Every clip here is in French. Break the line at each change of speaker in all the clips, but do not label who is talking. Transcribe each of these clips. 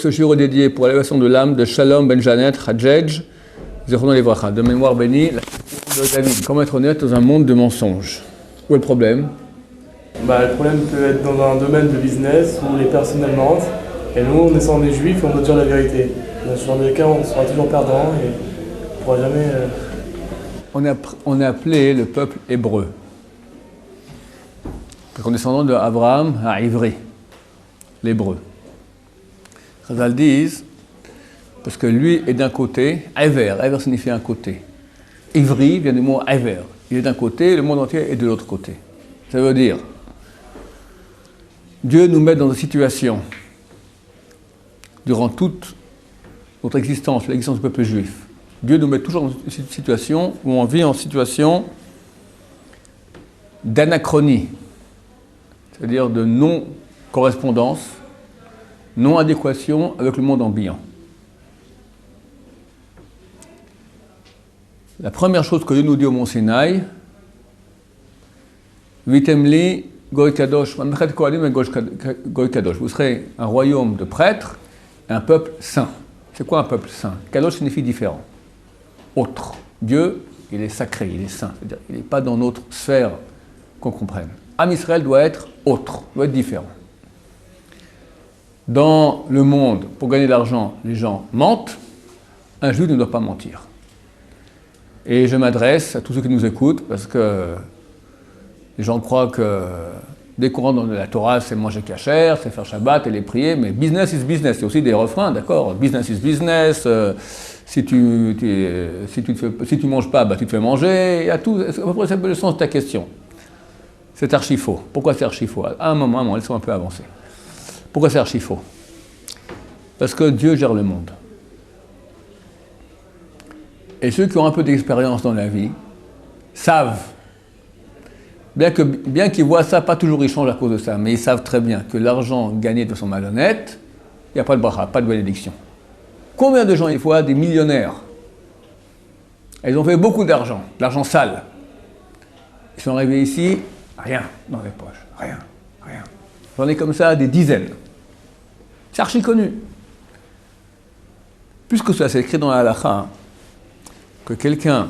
ce jour est dédié pour l'élévation de l'âme de Shalom Ben Janet Hadjedj, Zechrono Livracha, de mémoire bénie, de David. Comment être honnête dans un monde de mensonges? Où est le problème?
Le problème peut être dans un domaine de business où les personnes elles mentent, et nous, en étant des juifs, on doit dire la vérité. Dans ce genre de cas, on sera toujours perdant et on ne pourra jamais...
On a appelé le peuple hébreu, le descendant d'Abraham à Ivri, l'hébreu. Chazal disent, parce que lui est d'un côté, Ever signifie un côté. Ivri vient du mot Ever. Il est d'un côté, le monde entier est de l'autre côté. Ça veut dire, Dieu nous met dans une situation, durant toute notre existence, l'existence du peuple juif, Dieu nous met toujours dans une situation où on vit en situation d'anachronie, c'est-à-dire de non-correspondance, non-adéquation avec le monde ambiant. La première chose que Dieu nous dit au Mont Sinaï, Vitemli Goy Kadosh, Goy Kadosh, vous serez un royaume de prêtres et un peuple saint. C'est quoi un peuple saint? Kadosh signifie différent, autre. Dieu, il est sacré, il est saint, c'est-à-dire il n'est pas dans notre sphère qu'on comprenne. Am Israël doit être autre, doit être différent. Dans le monde, pour gagner de l'argent, les gens mentent. Un juif ne doit pas mentir. Et je m'adresse à tous ceux qui nous écoutent, parce que les gens croient que dès qu'on rentre dans la Torah, c'est manger cachère, c'est faire Shabbat et les prier, mais business is business. Il y a aussi des refrains, d'accord? Business is business. Si tu manges pas, tu te fais manger. Il y a tout. C'est à peu près le sens de ta question. C'est archi faux. Pourquoi c'est archi faux? À un moment, laissons un peu avancer. Pourquoi c'est archi faux? Parce que Dieu gère le monde. Et ceux qui ont un peu d'expérience dans la vie savent, bien qu'ils voient ça, pas toujours ils changent à cause de ça, mais ils savent très bien que l'argent gagné de façon malhonnête, il n'y a pas de bracha, pas de bénédiction. Combien de gens, il faut des millionnaires? Ils ont fait beaucoup d'argent sale. Ils sont arrivés ici, rien dans les poches, rien. J'en ai comme ça des dizaines. C'est archi connu. Plus que ça, c'est écrit dans la halakha, que quelqu'un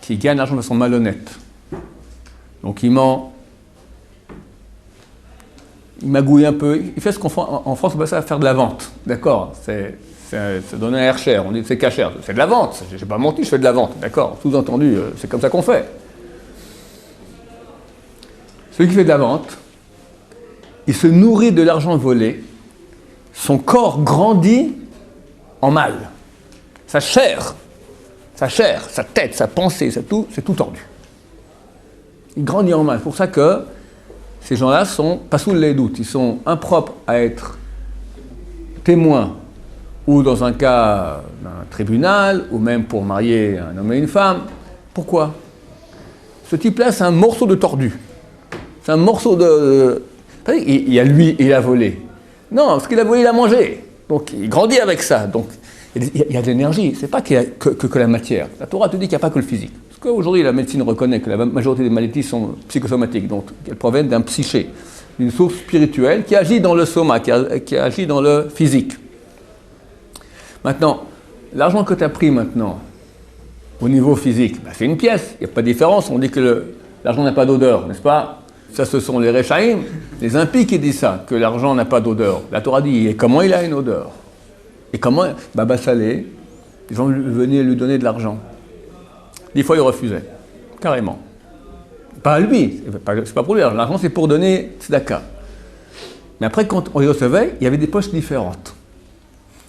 qui gagne l'argent de façon malhonnête, donc il ment, il magouille un peu, il fait ce qu'en France on appelle ça faire de la vente, d'accord? C'est donner un air cher, on dit c'est cachère, c'est de la vente, je n'ai pas menti, je fais de la vente, d'accord? Sous-entendu, c'est comme ça qu'on fait. Celui qui fait de la vente, il se nourrit de l'argent volé, son corps grandit en mal. Sa chair, sa tête, sa pensée, c'est tout tordu. Il grandit en mal. C'est pour ça que ces gens-là sont pas sous les doutes, ils sont impropres à être témoins ou dans un cas d'un tribunal ou même pour marier un homme et une femme. Pourquoi? Ce type-là, c'est un morceau de tordu. C'est un morceau de... Il y a lui, il a volé. Non, ce qu'il a volé, il a mangé. Donc, il grandit avec ça. Donc, il y a de l'énergie. C'est pas qu'il y a que la matière. La Torah te dit qu'il n'y a pas que le physique. Parce qu'aujourd'hui, la médecine reconnaît que la majorité des maladies sont psychosomatiques. Donc, elles proviennent d'un psyché, d'une source spirituelle qui agit dans le soma, qui agit dans le physique. Maintenant, l'argent que tu as pris maintenant, au niveau physique, c'est une pièce. Il n'y a pas de différence. On dit que l'argent n'a pas d'odeur, n'est-ce pas? Ça, ce sont les Rechaïm, les impies qui disent ça, que l'argent n'a pas d'odeur. La Torah dit, et comment il a une odeur? Et comment? Baba Salé, les gens venaient lui donner de l'argent. Des fois, il refusait, carrément. Pas à lui, c'est pas pour lui, l'argent c'est pour donner tzedaka. Mais après, quand on les recevait, il y avait des poches différentes.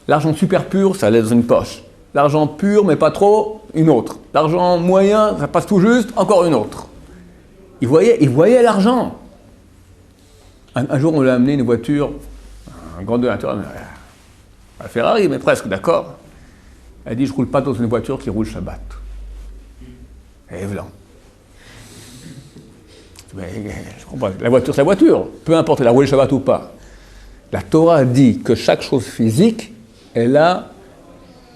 L'argent super pur, ça allait dans une poche. L'argent pur, mais pas trop, une autre. L'argent moyen, ça passe tout juste, encore une autre. Il voyait l'argent. Un jour, on lui a amené une voiture, un grand donateur, un Ferrari, mais presque, d'accord. Elle a dit, je ne roule pas dans une voiture qui roule Shabbat. Et voilà. Mais, je comprends. La voiture, c'est la voiture. Peu importe, elle a roulé Shabbat ou pas. La Torah dit que chaque chose physique, elle a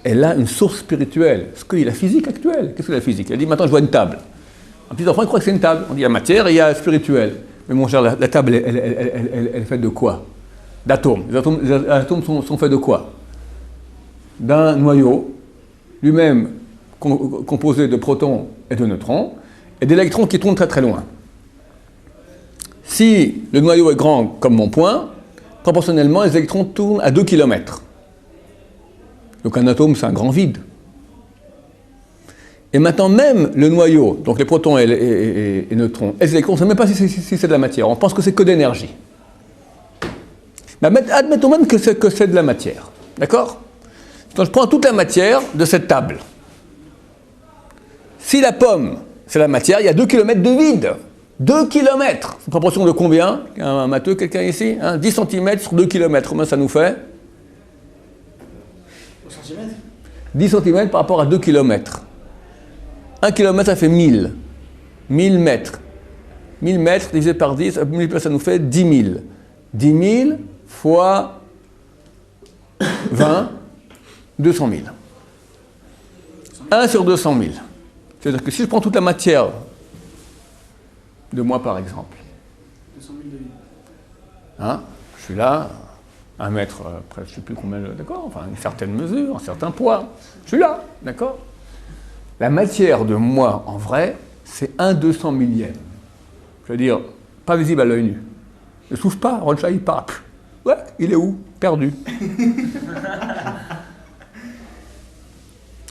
une source spirituelle. Ce que dit la physique actuelle. Qu'est-ce que la physique? Elle dit, maintenant, je vois une table. Un petit enfant, il croit que c'est une table. On dit, il y a matière et il y a spirituel. Mais mon cher, la table, elle est faite de quoi? d'atomes. Les atomes sont faits de quoi? D'un noyau, lui-même composé de protons et de neutrons, et d'électrons qui tournent très très loin. Si le noyau est grand comme mon poing, proportionnellement, les électrons tournent à 2 km. Donc un atome, c'est un grand vide. Et maintenant, même le noyau, donc les protons et les neutrons, et les électrons, on ne sait même pas si c'est de la matière. On pense que c'est que d'énergie. Mais admettons même que c'est de la matière. D'accord? Donc je prends toute la matière de cette table. Si la pomme, c'est la matière, il y a 2 km de vide. 2 km. C'est une proportion de combien? Un matheux, quelqu'un ici? 10 cm sur 2 km. Combien ça nous fait? 10 cm par rapport à 2 km. 1 km, ça fait 1000. 1000 mètres. 1000 mètres divisé par 10, ça nous fait 10 000. 10 000 fois 20, 200 000. 1 sur 200 000. C'est-à-dire que si je prends toute la matière de moi, par exemple,
200 000 de vie.
Je suis là, 1 mètre, je ne sais plus combien, d'accord, enfin une certaine mesure, un certain poids. Je suis là, d'accord. La matière de moi, en vrai, c'est 1/200 millième. Je veux dire, pas visible à l'œil nu. Ne souffle pas, Ronchai, il part. Ouais, il est où? Perdu.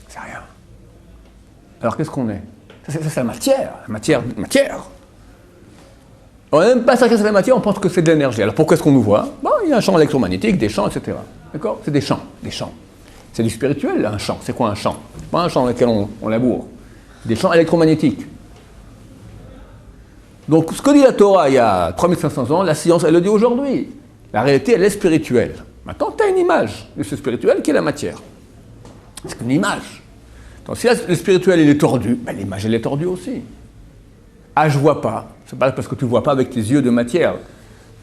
C'est rien. Alors qu'est-ce qu'on est? Ça, c'est la matière. La matière. On n'est même pas certain que c'est la matière, on pense que c'est de l'énergie. Alors pourquoi est-ce qu'on nous voit? Bon, il y a un champ électromagnétique, des champs, etc. D'accord? C'est des champs. C'est du spirituel, là, un champ. C'est quoi un champ? C'est pas un champ dans lequel on laboure. Des champs électromagnétiques. Donc, ce que dit la Torah il y a 3500 ans, la science, elle le dit aujourd'hui. La réalité, elle est spirituelle. Maintenant, tu as une image de ce spirituel qui est la matière. C'est une image. Donc, si le spirituel, il est tordu, ben, l'image, elle est tordue aussi. Ah, je vois pas. C'est pas parce que tu ne vois pas avec tes yeux de matière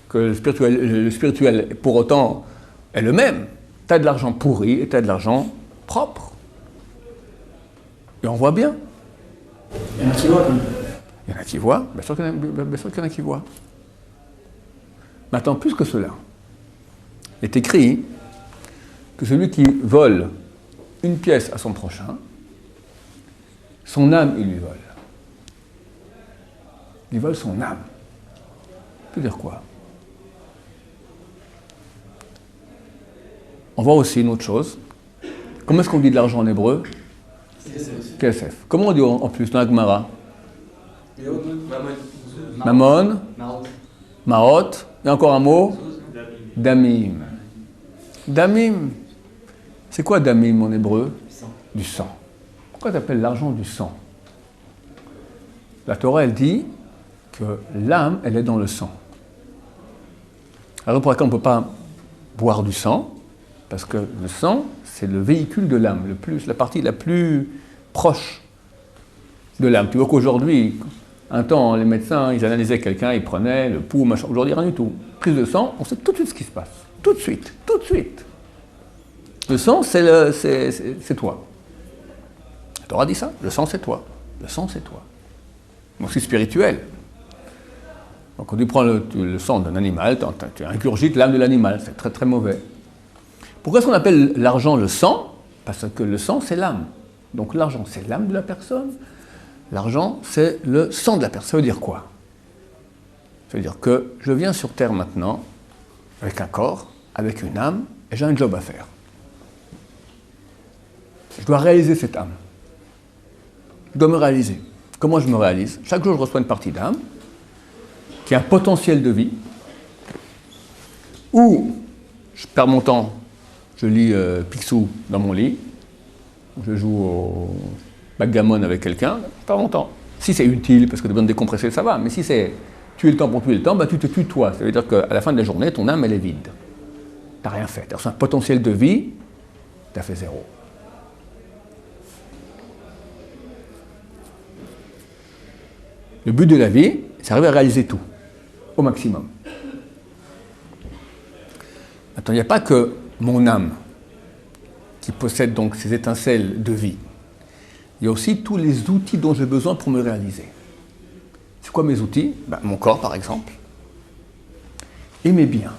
que le spirituel, pour autant, est le même. Tu as de l'argent pourri et tu as de l'argent propre. Et on voit bien.
Il y en a qui voient quand même.
Il y en a qui voient, bien sûr qu'il y en a qui voient. Maintenant, plus que cela, il est écrit que celui qui vole une pièce à son prochain, son âme, il lui vole. Il vole son âme. Ça veut dire quoi? On voit aussi une autre chose. Comment est-ce qu'on dit de l'argent en hébreu? Kesef. Comment on dit en plus dans la Gemara? Mammon, Maot, il y a encore un mot? Damim. Damim. C'est quoi damim en hébreu? Du sang. Pourquoi tu appelles l'argent du sang? La Torah, elle dit que l'âme, elle est dans le sang. Alors pour laquelle on ne peut pas boire du sang, parce que le sang, c'est le véhicule de l'âme, la partie la plus proche de l'âme. Tu vois qu'aujourd'hui, un temps, les médecins, ils analysaient quelqu'un, ils prenaient le pouls, machin. Aujourd'hui, rien du tout. Prise de sang, on sait tout de suite ce qui se passe. Tout de suite. Le sang, c'est toi. La Torah dit ça. Le sang, c'est toi. Donc c'est spirituel. Donc quand tu prends le sang d'un animal, tu ingurgites l'âme de l'animal. C'est très très mauvais. Pourquoi est-ce qu'on appelle l'argent le sang? Parce que le sang, c'est l'âme. Donc l'argent, c'est l'âme de la personne. L'argent, c'est le sang de la personne. Ça veut dire quoi? Ça veut dire que je viens sur Terre maintenant, avec un corps, avec une âme, et j'ai un job à faire. Je dois réaliser cette âme. Je dois me réaliser. Comment je me réalise? Chaque jour, je reçois une partie d'âme, qui a un potentiel de vie, où je perds mon temps, je lis Picsou dans mon lit, je joue au backgammon avec quelqu'un, je perds mon temps. Si c'est utile, parce que tu as besoin de décompresser, ça va, mais si c'est tuer le temps pour tuer le temps, bah, tu te tues toi. Ça veut dire qu'à la fin de la journée, ton âme, elle est vide. Tu n'as rien fait. Tu as reçu un potentiel de vie, tu as fait zéro. Le but de la vie, c'est d'arriver à réaliser tout, au maximum. Maintenant, il n'y a pas que mon âme qui possède donc ces étincelles de vie. Il y a aussi tous les outils dont j'ai besoin pour me réaliser. C'est quoi mes outils? Mon corps, par exemple, et mes biens.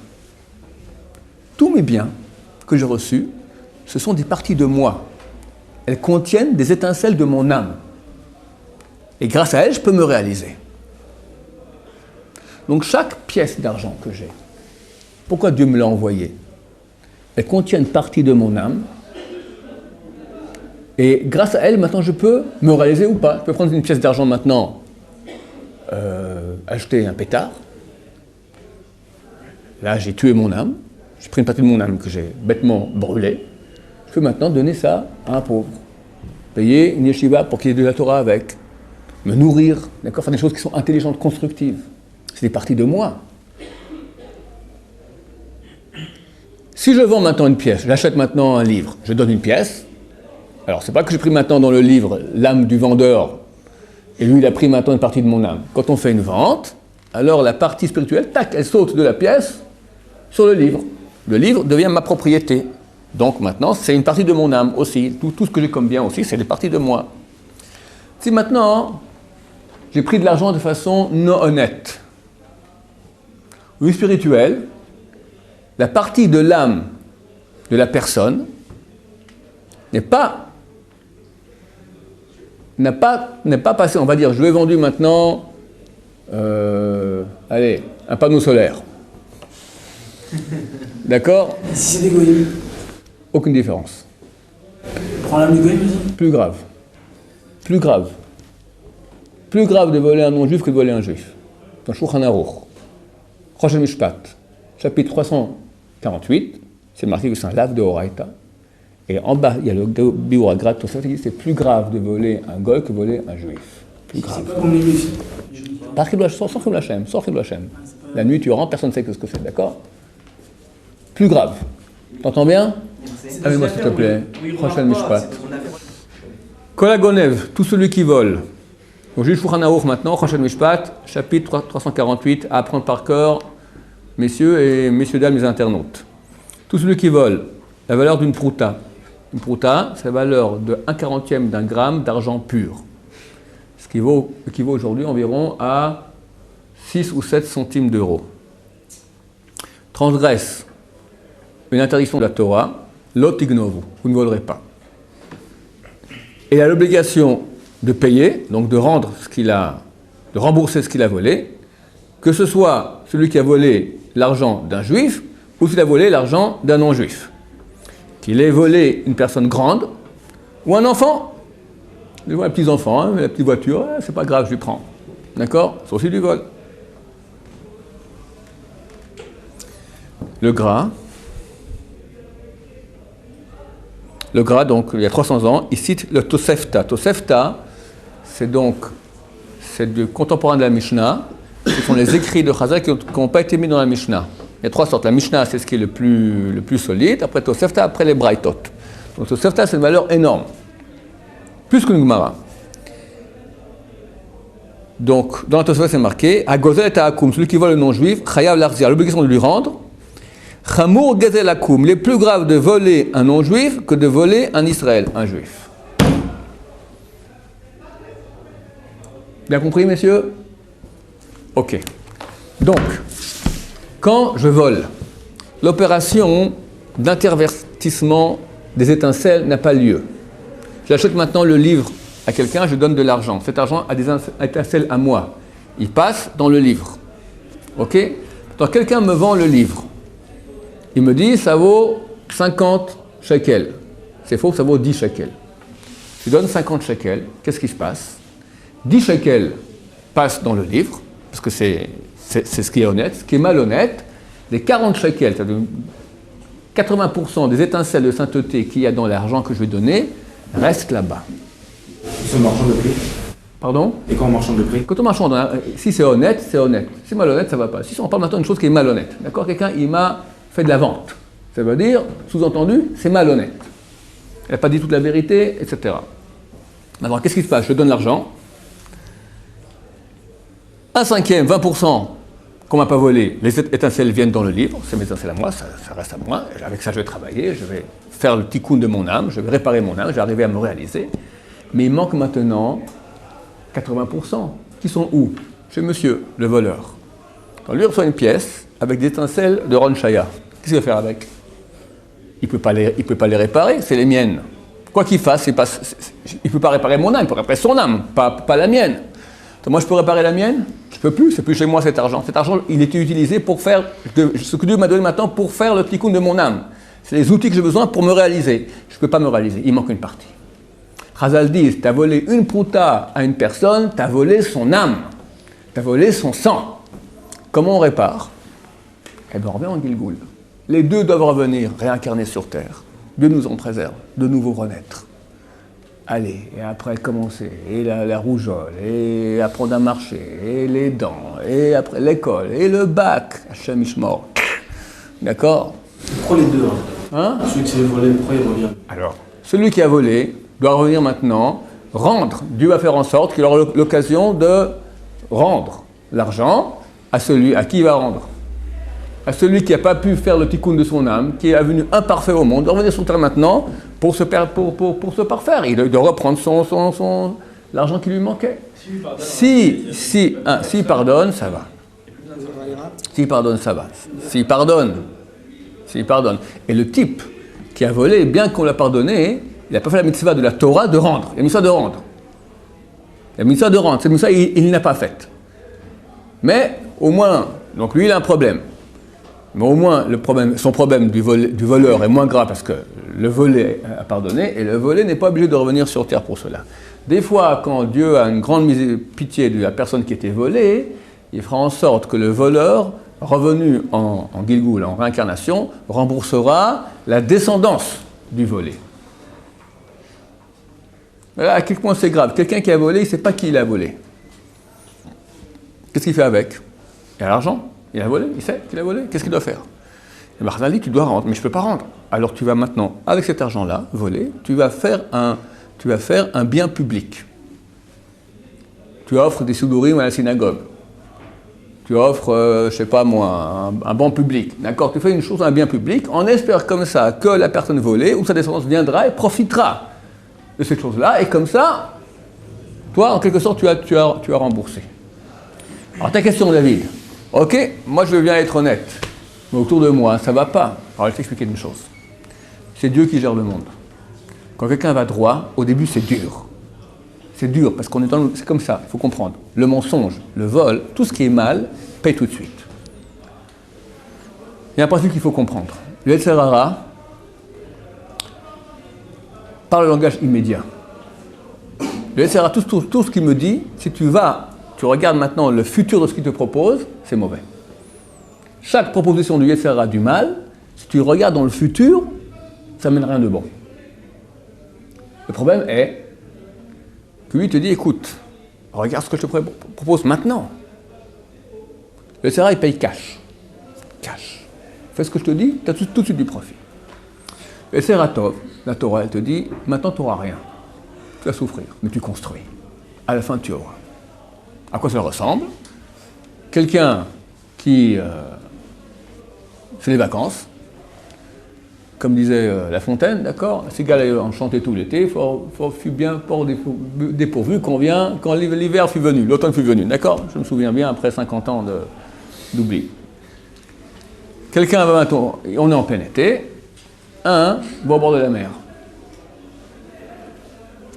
Tous mes biens que j'ai reçus, ce sont des parties de moi. Elles contiennent des étincelles de mon âme. Et grâce à elles, je peux me réaliser. Donc chaque pièce d'argent que j'ai, pourquoi Dieu me l'a envoyée? Elle contient une partie de mon âme. Et grâce à elle, maintenant, je peux me réaliser ou pas. Je peux prendre une pièce d'argent maintenant, acheter un pétard. Là, j'ai tué mon âme. J'ai pris une partie de mon âme que j'ai bêtement brûlée. Je peux maintenant donner ça à un pauvre. Payer une yeshiva pour qu'il y ait de la Torah avec. Me nourrir, d'accord, faire des choses qui sont intelligentes, constructives. C'est des parties de moi. Si je vends maintenant une pièce, j'achète maintenant un livre, je donne une pièce. Alors, c'est pas que j'ai pris maintenant dans le livre l'âme du vendeur, et lui, il a pris maintenant une partie de mon âme. Quand on fait une vente, alors la partie spirituelle, tac, elle saute de la pièce sur le livre. Le livre devient ma propriété. Donc maintenant, c'est une partie de mon âme aussi. Tout ce que j'ai comme bien aussi, c'est des parties de moi. Si maintenant, j'ai pris de l'argent de façon non honnête, ou spirituelle, la partie de l'âme de la personne n'est pas passée. On va dire, je lui ai vendu maintenant, un panneau solaire. D'accord?
Si c'est des goyim,
Aucune différence.
prends l'âme du goyim aussi.
Plus grave. Plus grave. Plus grave de voler un non-juif que de voler un juif. Dans Shulchan Aruch, Rosh Mishpat, chapitre 348, c'est marqué que c'est un lave de Horaïta. Et en bas, il y a le Biur Agrat, tout ça, c'est plus grave de voler un goy que de voler un juif. Plus grave.
C'est pas comme les juifs.
Par Chilou Hashem, sans Chilou Hashem, sans Chilou Hashem. La nuit, tu rentres, personne ne sait ce que c'est, d'accord? Plus grave. T'entends bien? Avec-moi, s'il te plaît. Prochain Mishpat. Kolagonev, tout celui qui vole. Donc, juge Shulchan Aruch maintenant, Prochain Mishpat, chapitre 348, à apprendre par cœur, messieurs et messieurs dames les internautes. Tout celui qui vole, la valeur d'une prouta. Une prouta, c'est la valeur de 1/40 d'un gramme d'argent pur. Ce qui équivaut aujourd'hui environ à 6 ou 7 centimes d'euros. Transgresse une interdiction de la Torah, lot ignovu, vous ne volerez pas. Et il a l'obligation de payer, donc de rembourser ce qu'il a volé, que ce soit celui qui a volé l'argent d'un juif ou s'il a volé l'argent d'un non-juif. Qu'il ait volé une personne grande ou un enfant. Les petits enfants, hein, la petite voiture, c'est pas grave, je lui prends. D'accord? C'est aussi du vol. Le gras, donc, il y a 300 ans, il cite le Tosefta. Tosefta, c'est du contemporain de la Mishnah. Ce sont les écrits de Chazal qui n'ont pas été mis dans la Mishnah. Il y a 3 sortes. La Mishnah, c'est ce qui est le plus solide. Après Tosefta, après les Braithot. Donc Tosefta, c'est une valeur énorme. Plus qu'une Gemara. Donc, dans la Tosefta, c'est marqué Hagozel et Ta'akum, celui qui vole le non-juif, Chayav Larzir, l'obligation de lui rendre. Chamour Gezel Akum, il est plus grave de voler un non-juif que de voler un Israël, un juif. Bien compris, messieurs? Ok. Donc, quand je vole, l'opération d'intervertissement des étincelles n'a pas lieu. J'achète maintenant le livre à quelqu'un, je donne de l'argent. Cet argent a des étincelles à moi. Il passe dans le livre. Ok? Donc quelqu'un me vend le livre. Il me dit, ça vaut 50 shekels. C'est faux, ça vaut 10 shekels. Je donne 50 shekels. Qu'est-ce qui se passe? 10 shekels passent dans le livre, parce que c'est ce qui est honnête. Ce qui est malhonnête, les 40 shekels, c'est-à-dire 80% des étincelles de sainteté qu'il y a dans l'argent que je vais donner, restent là-bas.
Ils sont marchands de prix.
Pardon?
Et quand on marchande de prix?
Quand on marchande, si c'est honnête, c'est honnête. Si c'est malhonnête, ça ne va pas. Si on parle maintenant d'une chose qui est malhonnête, d'accord? Quelqu'un, il m'a fait de la vente. Ça veut dire, sous-entendu, c'est malhonnête. Elle n'a pas dit toute la vérité, etc. Alors, qu'est-ce qui se passe? Je donne l'argent. 1/5, 20% qu'on ne m'a pas volé, les étincelles viennent dans le livre, c'est mes étincelles à moi, ça reste à moi. Et avec ça, je vais travailler, je vais faire le tikkun de mon âme, je vais réparer mon âme, je vais arriver à me réaliser. Mais il manque maintenant 80%. Qui sont où? Chez monsieur, le voleur. Donc lui reçoit une pièce avec des étincelles de Ron Shaya. Qu'est-ce qu'il va faire avec? il peut pas les réparer, c'est les miennes. Quoi qu'il fasse, il ne peut pas réparer mon âme, il peut réparer son âme, pas la mienne. Donc moi, je peux réparer la mienne? Je ne peux plus, c'est plus chez moi cet argent. Cet argent, il était utilisé pour faire ce que Dieu m'a donné maintenant pour faire le tikkun de mon âme. C'est les outils que j'ai besoin pour me réaliser. Je ne peux pas me réaliser, il manque une partie. Chazal dit, tu as volé une prouta à une personne, tu as volé son âme, tu as volé son sang. Comment on répare? Eh bien, on revient en Gilgoul. Les deux doivent revenir, réincarner sur terre. Dieu nous en préserve, de nouveau renaître. Allez, et après commencer, et la rougeole, et apprendre à marcher, et les dents, et après l'école, et le bac, Hachem Ishmor. D'accord?
Pourquoi les deux
Hein?
Celui qui s'est volé, pourquoi il revient?
Alors, celui qui a volé doit revenir maintenant, rendre. Dieu va faire en sorte qu'il aura l'occasion de rendre l'argent à celui à qui il va rendre. À celui qui n'a pas pu faire le tikkun de son âme, qui est venu imparfait au monde, de revenir sur terre maintenant pour se parfaire. Il doit reprendre l'argent qui lui manquait. S'il pardonne, ça va. S'il pardonne, ça va. S'il pardonne. Et le type qui a volé, bien qu'on l'a pardonné, il n'a pas fait la mitzvah de la Torah de rendre. La mitzvah de rendre. La mitzvah de rendre, cette mitzvah, il n'a pas faite. Mais au moins, donc lui, il a un problème. Mais au moins, son problème du voleur est moins grave parce que le volé a pardonné et le volé n'est pas obligé de revenir sur terre pour cela. Des fois, quand Dieu a une grande pitié de la personne qui était volée, il fera en sorte que le voleur, revenu en Gilgoul, en réincarnation, remboursera la descendance du volé. Voilà à quel point c'est grave. Quelqu'un qui a volé, il ne sait pas qui il a volé. Qu'est-ce qu'il fait avec? Il a l'argent. Il a volé, il sait qu'il a volé, qu'est-ce qu'il doit faire? Et Chazal dit, tu dois rendre, mais je ne peux pas rendre. Alors tu vas maintenant, avec cet argent-là, volé, tu vas faire un bien public. Tu offres des soudourim à la synagogue. Tu offres, je ne sais pas moi, un banc public. D'accord? Tu fais une chose, un bien public, on espère comme ça que la personne volée ou sa descendance viendra et profitera de cette chose-là, et comme ça, toi, en quelque sorte, tu as remboursé. Alors ta question, David. Ok, moi je veux bien être honnête, mais autour de moi, ça ne va pas. Alors je vais t'expliquer une chose. C'est Dieu qui gère le monde. Quand quelqu'un va droit, au début c'est dur. C'est dur parce qu'on est c'est comme ça, il faut comprendre. Le mensonge, le vol, tout ce qui est mal, paye tout de suite. Il y a un principe qu'il faut comprendre. Le Yetzer Hara parle le langage immédiat. Le Yetzer Hara, tout ce qu'il me dit, si tu regardes maintenant le futur de ce qu'il te propose, c'est mauvais. Chaque proposition du Yetzer Hara du mal, si tu regardes dans le futur, ça ne mène rien de bon. Le problème est que lui te dit, écoute, regarde ce que je te propose maintenant. Le Yetzer Hara, il paye cash. Cash. Fais ce que je te dis, tu as tout de suite du profit. Le Yetzer Hara Tov, la Torah, elle te dit, maintenant tu n'auras rien. Tu vas souffrir, mais tu construis. À la fin, tu auras. À quoi ça ressemble? Quelqu'un qui fait des vacances, comme disait La Fontaine, d'accord? La cigale en chantait tout l'été, fut bien fort dépourvu quand l'hiver fut venu, l'automne fut venu, d'accord? Je me souviens bien, après 50 ans d'oubli. Quelqu'un va maintenant, on est en plein été, va au bord de la mer.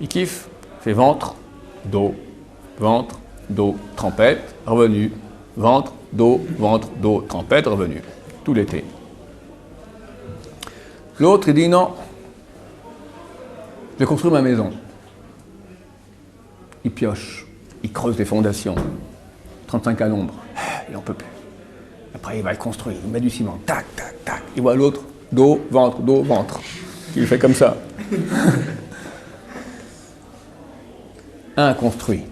Il kiffe, fait ventre, dos, trempette, revenu, ventre, dos, trempette, revenu, tout l'été. L'autre, il dit non, je vais construire ma maison. Il pioche, il creuse des fondations, 35 à l'ombre, il n'en peut plus. Après, il va le construire, il met du ciment, tac, tac, tac. Il voit l'autre, dos, ventre. Il fait comme ça. Un a construit,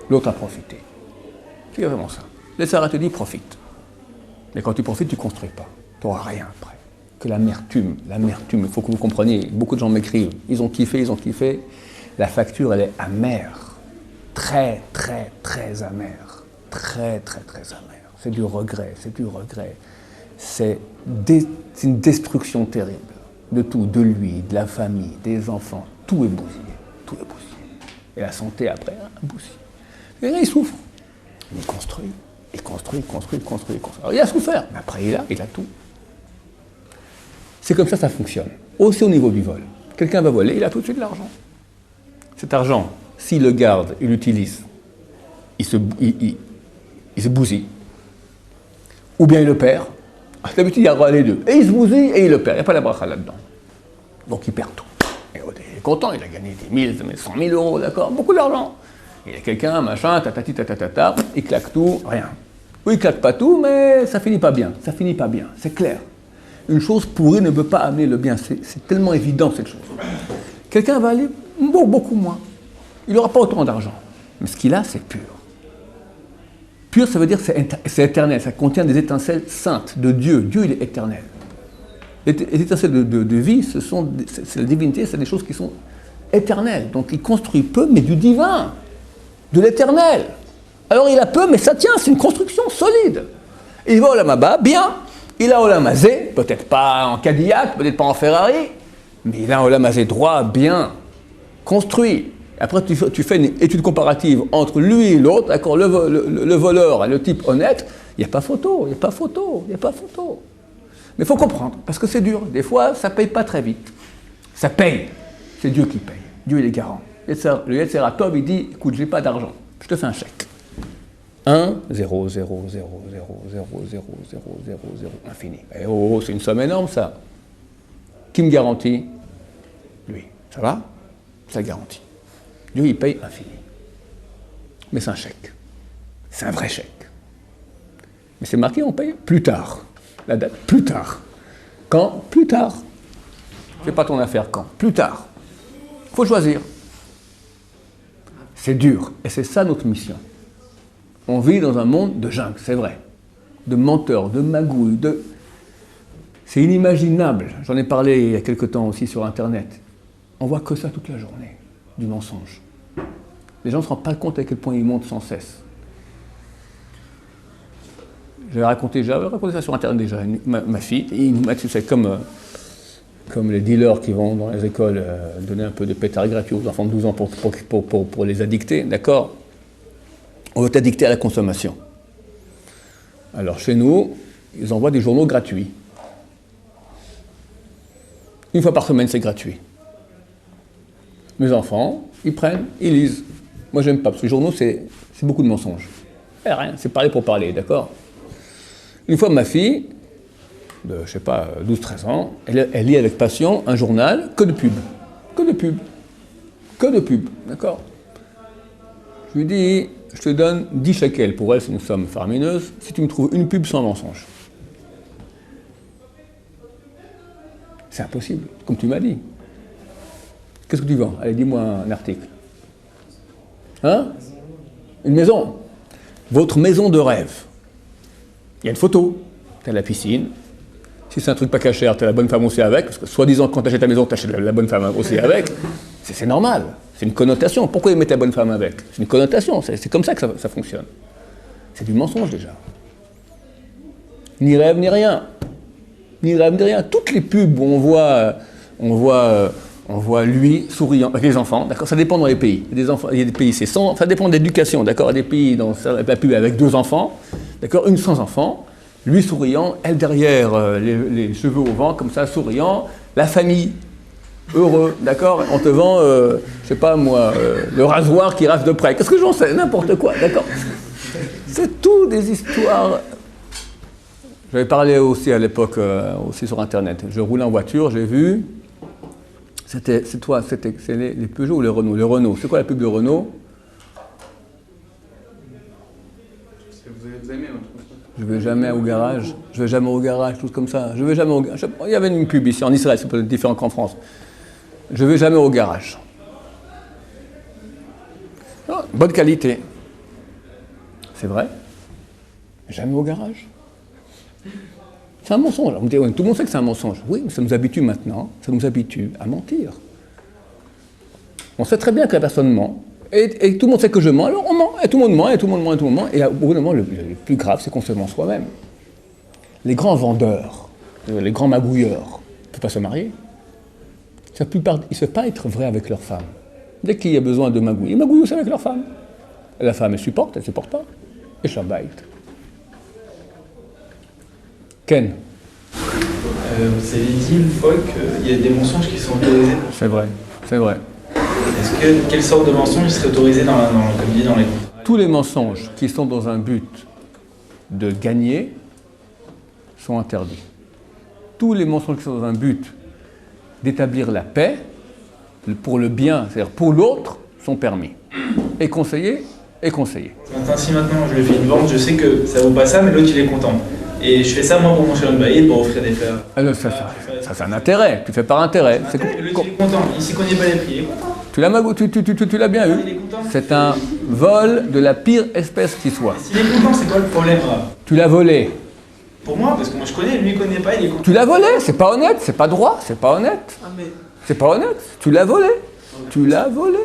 l'autre a profité. C'est vraiment ça. Le Yetzer Hara te dit profite. Mais quand tu profites, tu ne construis pas. Tu n'auras rien après. Que l'amertume, il faut que vous compreniez. Beaucoup de gens m'écrivent, ils ont kiffé. La facture, elle est amère. Très, très, très amère. Très, très, très amère. C'est du regret. C'est une destruction terrible. De tout, de lui, de la famille, des enfants. Tout est bousillé. Et la santé après, bousillé. Et là, il souffre. Il construit. Alors, il a souffert, mais après, il a tout. C'est comme ça fonctionne. Aussi au niveau du vol. Quelqu'un va voler, il a tout de suite de l'argent. Cet argent, s'il le garde, il l'utilise, il se bousille. Ou bien il le perd. D'habitude, il y aura les deux. Et il se bousille et il le perd. Il n'y a pas la bracha là-dedans. Donc il perd tout. Et il est content, il a gagné 10 000, 100 000 euros, d'accord, beaucoup d'argent. Il y a quelqu'un, machin, tatati, tatata, il claque tout, rien. Ou il claque pas tout, mais ça finit pas bien. Ça finit pas bien, c'est clair. Une chose pourrie ne peut pas amener le bien. C'est tellement évident, cette chose. Quelqu'un va aller beaucoup moins. Il n'aura pas autant d'argent. Mais ce qu'il a, c'est pur. Pur, ça veut dire que c'est éternel. Ça contient des étincelles saintes de Dieu. Dieu, il est éternel. Les étincelles de vie, c'est la divinité, c'est des choses qui sont éternelles. Donc il construit peu, mais du divin, de l'éternel. Alors il a peu, mais ça tient, c'est une construction solide. Il va au Lamaba, bien. Il a au Lamazé, peut-être pas en Cadillac, peut-être pas en Ferrari, mais il a au Lamazé droit, bien, construit. Après, tu fais une étude comparative entre lui et l'autre, d'accord, le voleur et le type honnête, il n'y a pas photo, il n'y a pas photo, il n'y a pas photo. Mais il faut comprendre, parce que c'est dur. Des fois, ça ne paye pas très vite. Ça paye. C'est Dieu qui paye. Dieu, il est garant. Le Yetzer Tov, il dit, écoute, je n'ai pas d'argent, je te fais un chèque. 1, 0, 0, 0, 0, 0, 0, 0, 0, 0, 0, infini. Et oh, c'est une somme énorme, ça. Qui me garantit? Lui. Ça va? Ça garantit. Dieu, il paye infini. Mais c'est un chèque. C'est un vrai chèque. Mais c'est marqué, on paye plus tard. La date, plus tard. Quand? Plus tard. C'est pas ton affaire quand. Plus tard. Il faut choisir. C'est dur. Et c'est ça notre mission. On vit dans un monde de jungle, c'est vrai. De menteurs, de magouilles, C'est inimaginable. J'en ai parlé il y a quelque temps aussi sur Internet. On voit que ça toute la journée, du mensonge. Les gens ne se rendent pas compte à quel point ils montent sans cesse. J'avais raconté ça sur Internet déjà. Ma fille, c'est comme les dealers qui vont dans les écoles donner un peu de pétard gratuit aux enfants de 12 ans pour les addicter, d'accord? On veut t'addicter à la consommation. Alors chez nous, ils envoient des journaux gratuits. Une fois par semaine, c'est gratuit. Mes enfants, ils prennent, ils lisent. Moi, j'aime pas, parce que les journaux, c'est beaucoup de mensonges. Rien, c'est parler pour parler, d'accord? Une fois, ma fille, de, 12-13 ans, elle lit avec passion un journal que de pub. Que de pub. Que de pub, d'accord? Je lui dis, je te donne 10 shekels, pour elle c'est une somme faramineuse, si tu me trouves une pub sans mensonge. C'est impossible, comme tu m'as dit. Qu'est-ce que tu vends? Allez, dis-moi un article. Hein? Une maison. Votre maison de rêve. Il y a une photo. Tu as la piscine. Si c'est un truc pas caché, tu as la bonne femme aussi avec, parce que soi-disant, quand tu achètes ta maison, tu achètes la bonne femme aussi avec. C'est normal. C'est une connotation. Pourquoi ils mettent la bonne femme avec? C'est une connotation. C'est comme ça que ça fonctionne. C'est du mensonge déjà. Ni rêve, ni rien. Ni rêve, ni rien. Toutes les pubs où on voit lui souriant avec les enfants, d'accord? Ça dépend dans les pays. Il y a des pays, c'est sans, ça dépend de l'éducation, d'accord? Il y a des pays dans la pub avec 2 enfants, d'accord? Une sans enfants, lui souriant, elle derrière, les cheveux au vent, comme ça, souriant, la famille, heureux, d'accord? On te vend, je sais pas moi, le rasoir qui rase de près. Qu'est-ce que j'en sais? N'importe quoi, d'accord? C'est tout des histoires. J'avais parlé aussi à l'époque, aussi sur Internet. Je roulais en voiture, j'ai vu. C'est les Peugeot ou les Renault? Les Renault. C'est quoi la pub de Renault? Vous aimez, je vais jamais au garage. Je vais jamais au garage, tout comme ça. Je vais jamais au garage. Il y avait une pub ici en Israël, c'est peut-être différent qu'en France. Je vais jamais au garage. Oh, bonne qualité. C'est vrai? Jamais au garage. C'est un mensonge. On me dit, ouais, tout le monde sait que c'est un mensonge. Oui, mais ça nous habitue maintenant, ça nous habitue à mentir. On sait très bien que la personne ment, et tout le monde sait que je mens, alors on ment, et tout le monde ment, et tout le monde ment, et tout le monde ment, et au bout d'un moment, le plus grave, c'est qu'on se ment soi-même. Les grands vendeurs, les grands magouilleurs, ne peuvent pas se marier. Ils ne peuvent pas être vrais avec leur femme. Dès qu'il y a besoin de magouiller, ils magouillent aussi avec leur femme. Et la femme, elle ne supporte pas. Et Shabbat. Ken.
Vous avez dit une fois qu'il y a des mensonges qui sont autorisés.
C'est vrai, c'est vrai.
Quelle sorte de mensonges seraient autorisés comme dit dans les contrats?
Tous les mensonges qui sont dans un but de gagner sont interdits. Tous les mensonges qui sont dans un but d'établir la paix, pour le bien, c'est-à-dire pour l'autre, sont permis. Et conseillés, et conseillés.
Si maintenant je lui fais une vente, je sais que ça vaut pas ça, mais l'autre il est content. Et je fais ça moi pour mon chalon de bailli, pour offrir des fleurs.
Alors ça c'est un intérêt, tu fais par intérêt.
L'autre il est content, il s'y connaît pas les prix, il est content.
Tu l'as bien eu.
Il est content.
C'est un vol de la pire espèce qui soit.
S'il est content, c'est quoi le problème là?
Tu l'as volé.
Pour moi, parce que moi je connais, lui il connaît pas, il est content.
Tu l'as volé, c'est pas honnête, c'est pas droit, c'est pas honnête. C'est pas honnête, tu l'as volé. Tu l'as volé.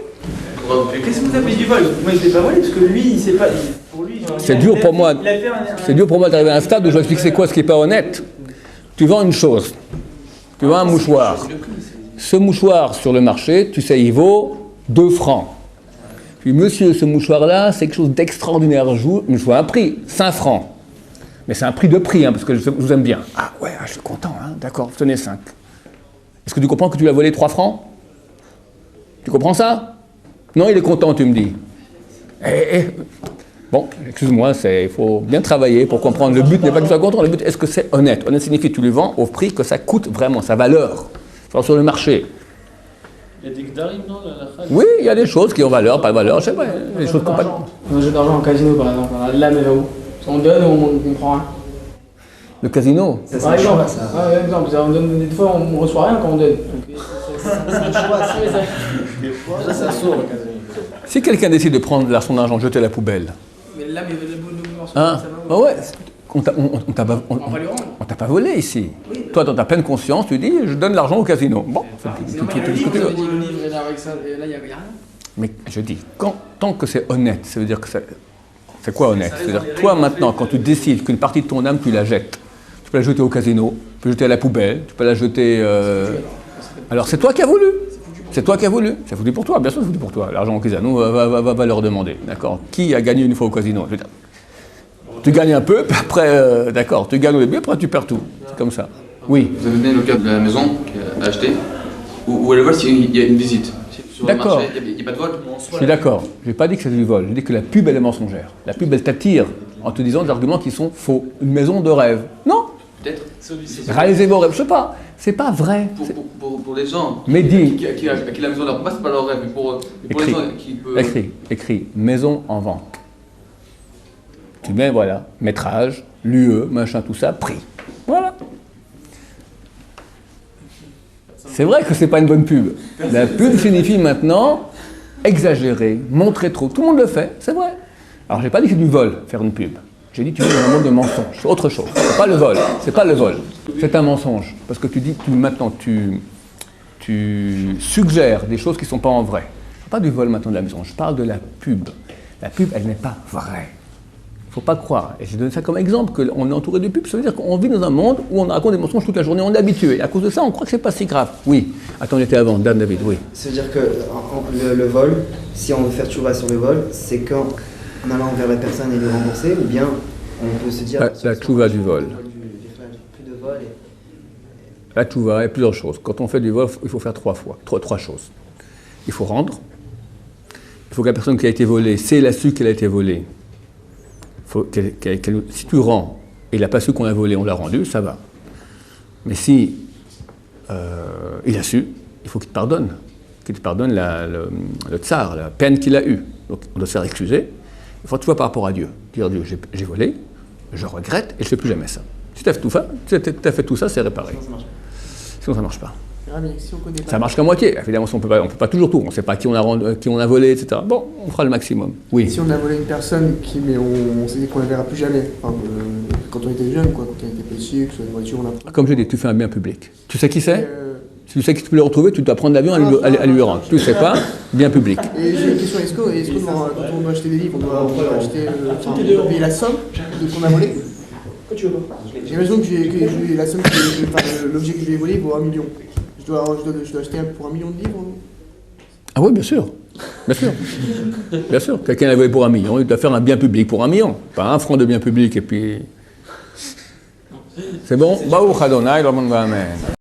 Qu'est-ce que vous appelez du vol? Moi je l'ai pas volé parce que lui il sait pas. Pour lui,
C'est dur pour moi. C'est dur pour moi d'arriver à un stade où je vais expliquer c'est quoi ce qui n'est pas honnête. Tu vends une chose. Tu vends un mouchoir. Ce mouchoir sur le marché, tu sais, il vaut 2 francs. Puis monsieur, ce mouchoir-là, c'est quelque chose d'extraordinaire. Je vois un prix, 5 francs. Mais c'est un prix de prix, hein, parce que je vous aime bien. Ah ouais, je suis content, hein, d'accord, tenez 5. Est-ce que tu comprends que tu l'as volé 3 francs? Tu comprends ça? Non, il est content, tu me dis. Bon, excuse-moi, il faut bien travailler pour comprendre. Le but n'est pas que tu sois content, le but, est-ce que c'est honnête? Honnête signifie que tu le vends au prix que ça coûte vraiment, sa valeur, sur le marché.
Il y a des gdarim, non?
Oui, il y a des choses qui ont valeur, pas de valeur, je sais pas, des choses complètement.
Un jeu d'argent en casino, par exemple, là, mais là-haut. On donne ou on prend rien.
Le casino?
Par exemple, on donne, des fois on ne reçoit rien quand on donne.
Ça s'ouvre, le casino.
Si quelqu'un décide de prendre son argent, jeter à la poubelle,
Mais là, mais le morceau,
hein?
ça va.
Bah ouais, on t'a
va lui rendre.
on t'a pas volé ici. Toi, dans ta pleine conscience, tu dis, je donne l'argent au casino. Bon,
C'est normal, le livre, est là avec ça, et là, il n'y a rien.
mais je dis, tant que c'est honnête, ça veut dire que c'est quoi honnête? C'est-à-dire, toi maintenant, quand tu décides qu'une partie de ton âme, tu la jettes, tu peux la jeter au casino, tu peux la jeter à la poubelle, tu peux la jeter... Alors c'est toi qui as voulu. C'est toi qui as voulu. C'est foutu pour toi, bien sûr c'est foutu pour toi. L'argent au casino va leur demander, d'accord? Qui a gagné une fois au casino? Je veux dire, tu gagnes un peu, puis après, d'accord, tu gagnes au début, après tu perds tout. C'est comme ça. Oui.
Vous avez donné le cas de la maison qu'elle a achetée, où elle vole s'il y a une visite. Sur le
D'accord.
marché, il n'y a pas de vol.
Je suis d'accord. Je n'ai pas dit que c'était du vol. Je dis que la pub, elle est mensongère. La pub, elle t'attire en te disant des arguments qui sont faux. Une maison de rêve. Non.
Peut-être.
Réalisez vos rêves. Je sais pas. C'est pas vrai.
Pour les gens
Mais dis.
à qui la maison leur passe, c'est pas leur rêve, mais pour les
Écris.
gens qui peuvent...
Écris. Maison en vente. Tu mets, voilà, métrage, l'UE, machin, tout ça, prix. Voilà. C'est vrai que c'est pas une bonne pub. La pub signifie maintenant exagérer, montrer trop. Tout le monde le fait, c'est vrai. Alors j'ai pas dit que c'est du vol, faire une pub. J'ai dit que tu es dans un monde de mensonges. C'est autre chose. C'est pas le vol. C'est pas le vol. C'est un mensonge. Parce que tu dis, maintenant, tu suggères des choses qui ne sont pas en vrai. Je ne parle pas du vol maintenant de la maison. Je parle de la pub. La pub, elle n'est pas vraie. Il ne faut pas croire. Et j'ai donné ça comme exemple, qu'on est entouré de pubs. Ça veut dire qu'on vit dans un monde où on raconte des mensonges toute la journée. On est habitué. Et à cause de ça, on croit que c'est pas si grave. Oui. Attends, on était avant. Dan David, oui.
C'est-à-dire que le vol, si on veut faire tchouva sur le vol, c'est quand en allant vers la personne et lui rembourser, ou bien on peut se dire...
La tchouva du vol.
Plus de vol
La tchouva, il y a plusieurs choses. Quand on fait du vol, il faut faire trois choses. Il faut rendre. Il faut que la personne qui a été volée, si elle a su qu'elle a été volée, si tu rends et il n'a pas su qu'on l'a volé, on l'a rendu, ça va. Mais si il a su, il faut qu'il te pardonne. Qu'il te pardonne le tsar, la peine qu'il a eue. Donc on doit se faire excuser. Il faut, tu vois, par rapport à Dieu. Dire Dieu, j'ai volé, je regrette et je ne fais plus jamais ça. Si tu as fait tout ça, c'est réparé. Sinon ça ne marche pas. Ça marche qu'à moitié. Évidemment, on peut pas toujours tout. On ne sait pas qui on a volé, etc. Bon, on fera le maximum. Oui.
Si on a volé une personne mais on s'est dit qu'on ne la verra plus jamais. Enfin, quand on était jeune, quoi, quand on était petit, que ce soit une voiture, on a...
Comme je dis, tu fais un bien public. Tu sais qui c'est? Si tu sais que tu peux le retrouver, tu dois prendre l'avion à lui rendre. Tu ne sais pas, bien public.
Et j'ai une question, est-ce que quand on doit acheter des livres, on doit acheter, on doit payer la somme de ce qu'on a volé? J'ai l'impression que la somme, l'objet que je lui ai volé vaut 1 million. Je dois acheter pour 1 million de livres?
Ah oui, bien sûr. Bien sûr. Bien sûr. Quelqu'un l'a volé pour 1 million, il doit faire un bien public pour 1 million. Pas 1 franc de bien public et puis... C'est bon? Baruch Adonai, l'Amen.